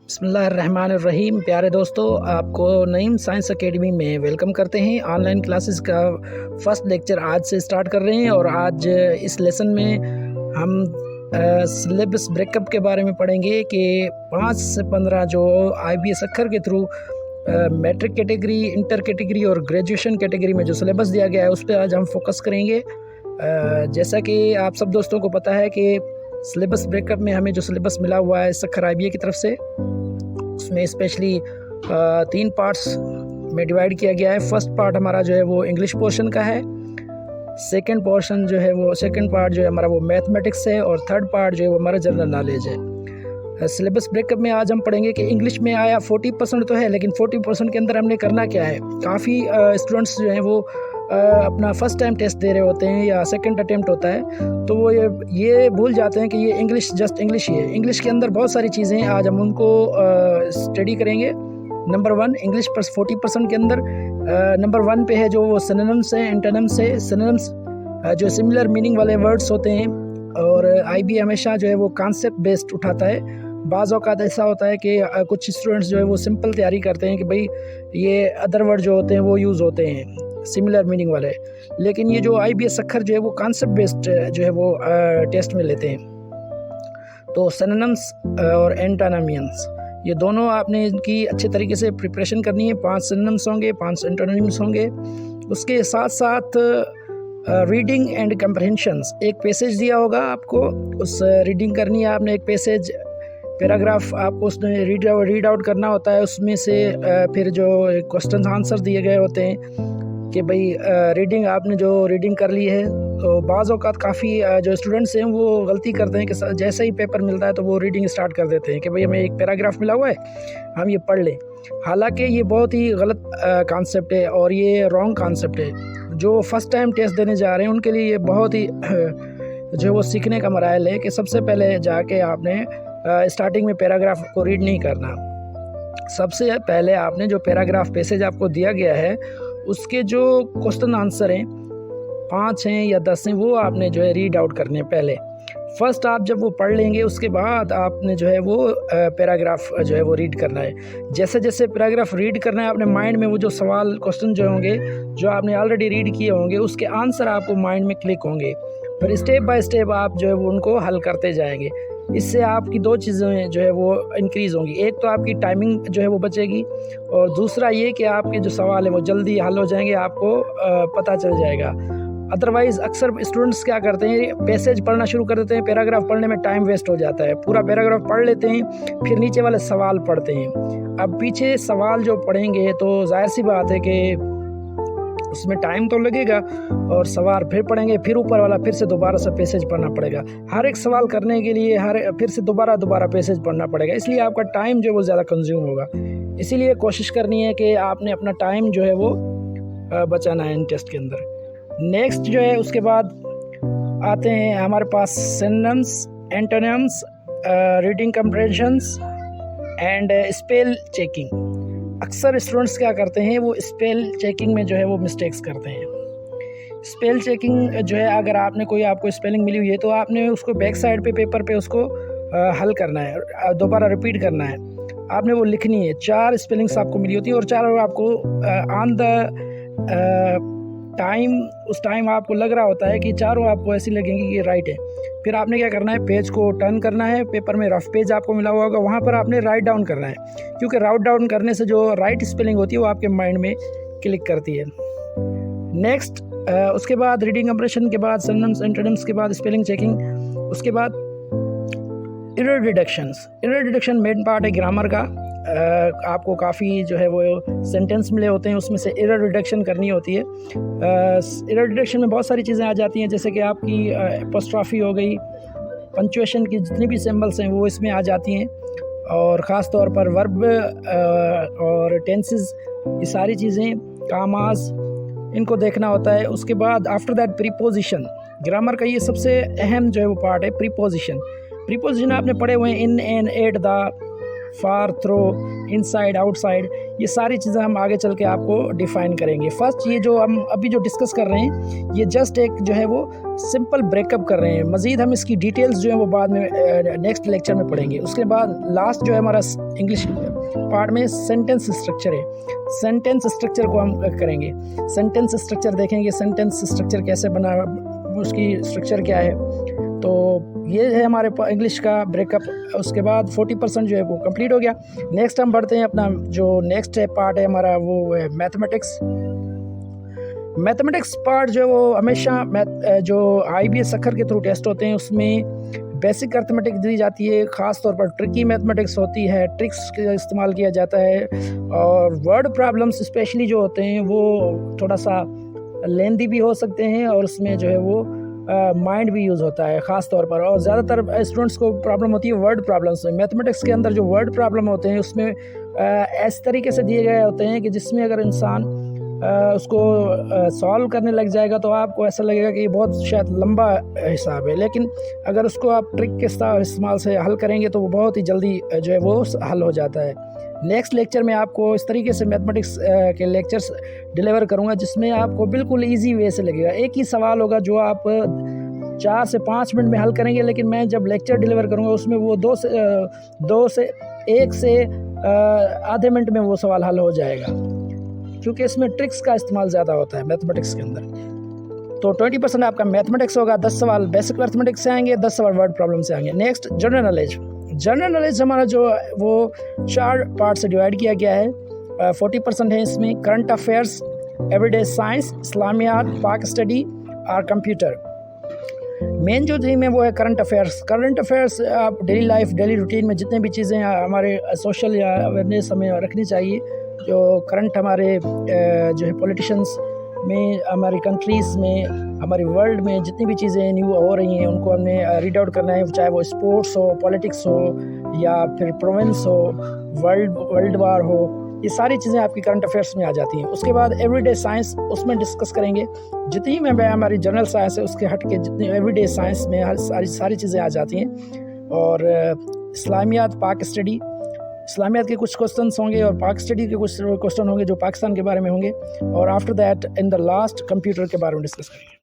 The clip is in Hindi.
बिस्मिल्लाहिर्रहमानिर्रहीम। प्यारे दोस्तों, आपको नईम साइंस एकेडमी में वेलकम करते हैं। ऑनलाइन क्लासेस का फर्स्ट लेक्चर आज से स्टार्ट कर रहे हैं और आज इस लेसन में हम सिलेबस ब्रेकअप के बारे में पढ़ेंगे कि 5 से 15 जो IBS अक्खर के through matric category, inter category और ग्रेजुएशन कैटेगरी में जो सिलेबस दिया गया है उस पर आज हम फोकस करेंगे। जैसा कि आप सब दोस्तों को पता है कि सिलेबस ब्रेकअप में हमें जो सिलेबस मिला हुआ है सखर IBA की तरफ से, उसमें स्पेशली 3 पार्ट्स में डिवाइड किया गया है। फर्स्ट पार्ट हमारा जो है वो इंग्लिश पोर्शन का है, सेकंड पार्ट जो है हमारा वो मैथमेटिक्स है और थर्ड पार्ट जो है वो हमारा जनरल नॉलेज है। सिलेबस ब्रेकअप में आज हम पढ़ेंगे कि इंग्लिश में आया 40% तो है, लेकिन 40% के अंदर हमने करना क्या है। काफ़ी स्टूडेंट्स जो हैं वो अपना फर्स्ट टाइम टेस्ट दे रहे होते हैं या सेकंड अटेम्प्ट होता है, तो वो ये भूल जाते हैं कि ये इंग्लिश जस्ट इंग्लिश ही है। इंग्लिश के अंदर बहुत सारी चीज़ें हैं, आज हम उनको स्टडी करेंगे। नंबर 1 इंग्लिश पर 40% के अंदर नंबर 1 पे है जो वो सिनोनिम्स हैं, एंटोनिम्स है। सिनोनिम्स जो सिमिलर मीनिंग वाले वर्ड्स होते हैं, और IB हमेशा जो है वो कॉन्सेप्ट बेस्ड उठाता है। बाज़ औक़ात ऐसा होता है कि कुछ स्टूडेंट्स जो है वो सिंपल तैयारी करते हैं कि भाई ये अदर वर्ड जो होते हैं वो यूज़ होते हैं सिमिलर मीनिंग वाले, लेकिन ये जो IBS अक्खर जो है वो कॉन्सेप्ट बेस्ड जो है वो टेस्ट में लेते हैं। तो सिनोनिम्स और एंटोनिम्स ये दोनों आपने इनकी अच्छे तरीके से प्रिपरेशन करनी है। 5 सिनोनिम्स होंगे, 5 एंटोनिम्स होंगे। उसके साथ साथ रीडिंग एंड कंप्रहेंशंस, एक पैसेज दिया होगा आपको, उस रीडिंग करनी है आपने। एक पैसेज पैराग्राफ आपको उसमें रीड आउट करना होता है। उसमें से फिर जो क्वेश्चन आंसर दिए गए होते हैं कि भाई रीडिंग आपने जो रीडिंग कर ली है। तो बाज़ औक़ात काफ़ी जो स्टूडेंट्स हैं वो गलती करते हैं कि जैसे ही पेपर मिलता है तो वो रीडिंग स्टार्ट कर देते हैं कि भाई हमें एक पैराग्राफ मिला हुआ है, हम ये पढ़ लें। हालांकि ये बहुत ही गलत कॉन्सेप्ट है और ये रॉन्ग कॉन्सेप्ट है। जो फर्स्ट टाइम टेस्ट देने जा रहे हैं उनके लिए ये बहुत ही जो वो सीखने का मराइल है कि सबसे पहले जाके आपने स्टार्टिंग में पैराग्राफ को रीड नहीं करना। सबसे पहले आपने जो पैराग्राफ पैसेज आपको दिया गया है उसके जो क्वेश्चन आंसर हैं, 5 हैं या 10 हैं, वो आपने जो है रीड आउट करने हैं पहले। फर्स्ट आप जब वो पढ़ लेंगे उसके बाद आपने जो है वो पैराग्राफ जो है वो रीड करना है। जैसे जैसे पैराग्राफ रीड करना है अपने माइंड में वो जो सवाल क्वेश्चन जो होंगे जो आपने ऑलरेडी रीड किए होंगे उसके आंसर आपको माइंड में क्लिक होंगे। फिर स्टेप बाय स्टेप आप जो है वो उनको हल करते जाएंगे। इससे आपकी 2 चीज़ें जो है वो इंक्रीज़ होंगी। एक तो आपकी टाइमिंग जो है वो बचेगी, और दूसरा ये कि आपके जो सवाल है वो जल्दी हल हो जाएंगे, आपको पता चल जाएगा। अदरवाइज़ अक्सर स्टूडेंट्स क्या करते हैं, पैसेज पढ़ना शुरू कर देते हैं, पैराग्राफ पढ़ने में टाइम वेस्ट हो जाता है। पूरा पैराग्राफ पढ़ लेते हैं, फिर नीचे वाले सवाल पढ़ते हैं। अब पीछे सवाल जो पढ़ेंगे तो जाहिर सी बात है कि उसमें टाइम तो लगेगा, और सवाल फिर पढ़ेंगे, फिर ऊपर वाला फिर से दोबारा से पैसेज पढ़ना पड़ेगा। हर एक सवाल करने के लिए फिर से दोबारा पैसेज पढ़ना पड़ेगा, इसलिए आपका टाइम जो है वो ज़्यादा कंज्यूम होगा। इसीलिए कोशिश करनी है कि आपने अपना टाइम जो है वो बचाना है इन टेस्ट के अंदर। नेक्स्ट जो है उसके बाद आते हैं हमारे पास synonyms, antonyms, reading comprehensions and spell checking. अक्सर स्टूडेंट्स क्या करते हैं, वो स्पेल चेकिंग में जो है वो मिस्टेक्स करते हैं। स्पेल चेकिंग जो है, अगर आपको स्पेलिंग मिली हुई है तो आपने उसको बैक साइड पे पेपर पे उसको हल करना है, दोबारा रिपीट करना है। आपने वो लिखनी है। 4 स्पेलिंग्स आपको मिली होती है और 4 आपको ऑन द टाइम, उस टाइम आपको लग रहा होता है कि चारों आपको ऐसी लगेंगी कि ये राइट है। फिर आपने क्या करना है, पेज को टर्न करना है। पेपर में रफ पेज आपको मिला हुआ होगा, वहाँ पर आपने राइट डाउन करना है, क्योंकि राइट डाउन करने से जो राइट स्पेलिंग होती है वो आपके माइंड में क्लिक करती है। नेक्स्ट उसके बाद रीडिंग कंप्रहेंशन के बाद सिनोनिम्स, एंटोनिम्स के बाद स्पेलिंग चेकिंग, उसके बाद एरर डिडक्शन मेन पार्ट है ग्रामर का। आपको काफ़ी जो है वो सेंटेंस मिले होते हैं, उसमें से एरर डिडक्शन करनी होती है। एरर डिडक्शन में बहुत सारी चीज़ें आ जाती हैं, जैसे कि आपकी एपोस्ट्रॉफी हो गई, पंक्चुएशन की जितनी भी सिंबल्स हैं वो इसमें आ जाती हैं, और ख़ास तौर पर वर्ब और टेंसेस, ये सारी चीज़ें, कामास, इनको देखना होता है। उसके बाद आफ्टर दैट प्रीपोजिशन, ग्रामर का ये सबसे अहम जो है वो पार्ट है प्रीपोजिशन। प्रीपोजिशन आपने पढ़े हुए हैं, in, an, at, the, for, through, inside, outside, ये सारी चीज़ें हम आगे चल के आपको डिफ़ाइन करेंगे। फर्स्ट ये जो हम अभी जो डिस्कस कर रहे हैं ये जस्ट एक जो है वो सिंपल ब्रेकअप कर रहे हैं। मज़ीद हम इसकी डिटेल्स जो है वो बाद में नेक्स्ट लेक्चर में पढ़ेंगे। उसके बाद लास्ट जो है हमारा इंग्लिश पार्ट में सेंटेंस स्ट्रक्चर है। सेंटेंस स्ट्रक्चर को हम करेंगे। सेंटेंस स्ट्रक्चर देखेंगे, सेंटेंस स्ट्रक्चर कैसे बना, उसकी स्ट्रक्चर क्या है। तो ये है हमारे इंग्लिश का ब्रेकअप। उसके बाद 40% जो है वो कंप्लीट हो गया। नेक्स्ट हम बढ़ते हैं, अपना जो नेक्स्ट पार्ट है हमारा वो है मैथमेटिक्स। मैथमेटिक्स पार्ट जो है वो हमेशा जो IBS अखर के थ्रू टेस्ट होते हैं उसमें बेसिक अर्थमेटिक्स दी जाती है, ख़ास तौर पर ट्रिकी मैथमेटिक्स होती है, ट्रिक्स का इस्तेमाल किया जाता है, और वर्ड प्रॉब्लम्स स्पेशली जो होते हैं वो थोड़ा सा लेंदी भी हो सकते हैं और उसमें जो है वो माइंड भी यूज़ होता है ख़ास तौर पर। और ज़्यादातर स्टूडेंट्स को प्रॉब्लम होती है वर्ड प्रॉब्लम्स में। मैथमेटिक्स के अंदर जो वर्ड प्रॉब्लम होते हैं उसमें इस तरीके से दिए गए होते हैं कि जिसमें अगर इंसान उसको सॉल्व करने लग जाएगा तो आपको ऐसा लगेगा कि ये बहुत शायद लंबा हिसाब है, लेकिन अगर उसको आप ट्रिक के इस्तेमाल से हल करेंगे तो वो बहुत ही जल्दी जो है वो हल हो जाता है। नेक्स्ट लेक्चर में आपको इस तरीके से मैथमेटिक्स के लेक्चर्स डिलीवर करूँगा जिसमें आपको बिल्कुल ईजी वे से लगेगा। एक ही सवाल होगा जो आप 4 से 5 मिनट में हल करेंगे, लेकिन मैं जब लेक्चर डिलीवर करूँगा उसमें वो 2 से 1 से आधे मिनट में वो सवाल हल हो जाएगा, क्योंकि इसमें ट्रिक्स का इस्तेमाल ज़्यादा होता है मैथमेटिक्स के अंदर। तो 20% आपका मैथमेटिक्स होगा, 10 सवाल बेसिक मैथमेटिक्स से आएंगे, 10 सवाल वर्ड प्रॉब्लम से आएंगे। Next general knowledge. General knowledge हमारा जो वो 4 पार्ट से डिवाइड किया गया है। 40% है इसमें करंट अफेयर्स, एवरीडे साइंस, इस्लामियात, पाक स्टडी और कंप्यूटर। मेन जो थीम है वो है करंट अफेयर्स। करंट अफेयर्स आप डेली लाइफ, डेली रूटीन में जितने भी चीज़ें हमारे सोशल या अवेयरनेस हमें रखनी चाहिए, जो करंट हमारे जो है पॉलिटिशियंस में, हमारी कंट्रीज़ में, हमारी वर्ल्ड में जितनी भी चीज़ें न्यू हो रही हैं उनको हमने रीड आउट करना है, चाहे वो स्पोर्ट्स हो, पॉलिटिक्स हो या फिर प्रोविंस हो, वर्ल्ड वार हो, ये सारी चीज़ें आपकी करंट अफेयर्स में आ जाती हैं। उसके बाद एवरीडे साइंस, उसमें डिस्कस करेंगे। जितनी में हमारी जनरल साइंस है उसके हट के जितनी एवरीडे साइंस में सारी चीज़ें आ जाती हैं। और इस्लामियात, पाक स्टडी, इस्लामियात के कुछ क्वेश्चंस होंगे और पाक स्टडी के कुछ क्वेश्चन होंगे जो पाकिस्तान के बारे में होंगे। और after that in the last computer के बारे में डिस्कस करेंगे।